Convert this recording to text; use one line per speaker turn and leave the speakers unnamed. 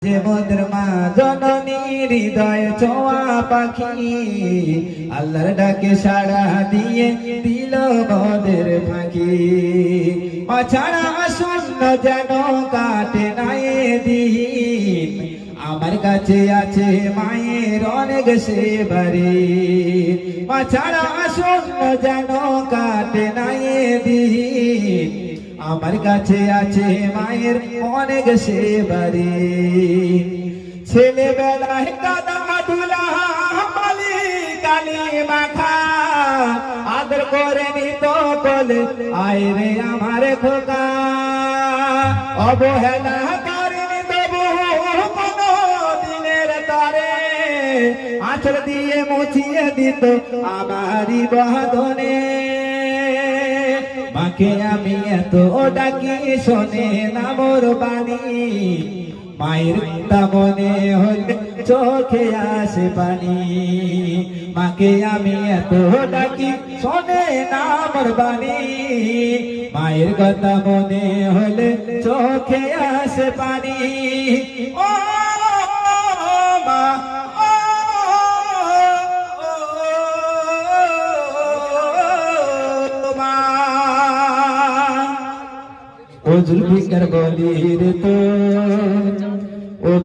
যে মোদের মা জননী হৃদয় ছোঁয়া পাখি আল্লাহর ডাকে সাড়া দিয়ে দিল মোদের ফাঁকি মা ছাড়া শূন্য যেন কাটে না দিন আমার কাছে আছে মায়ের অনেক সেবারে মা ছাড়া শূন্য যেন কাটে না দিন আমার কাছে আছে মায়ের অনেক সেবারে ছেলেবেলায় কাদা দুলা মালি কালি মাখা আদর করে নিত বলে আয় রে আমার খোকা অবহেলা করেনি তবু কোনো দিনের তারে আঁচড় দিয়ে মুছিয়ে দিত আমারই বাঁধনে মাকে আমি এত ডাকি শোনে না মোর বাণী মায়ের মনে হলে চোখে আসে পানি মাকে আমি এত ডাকি শোনে না মোর বাণী মায়ের কথা মনে হলে চোখে আসে পানি ও মা ও জুলফিকার বলির তো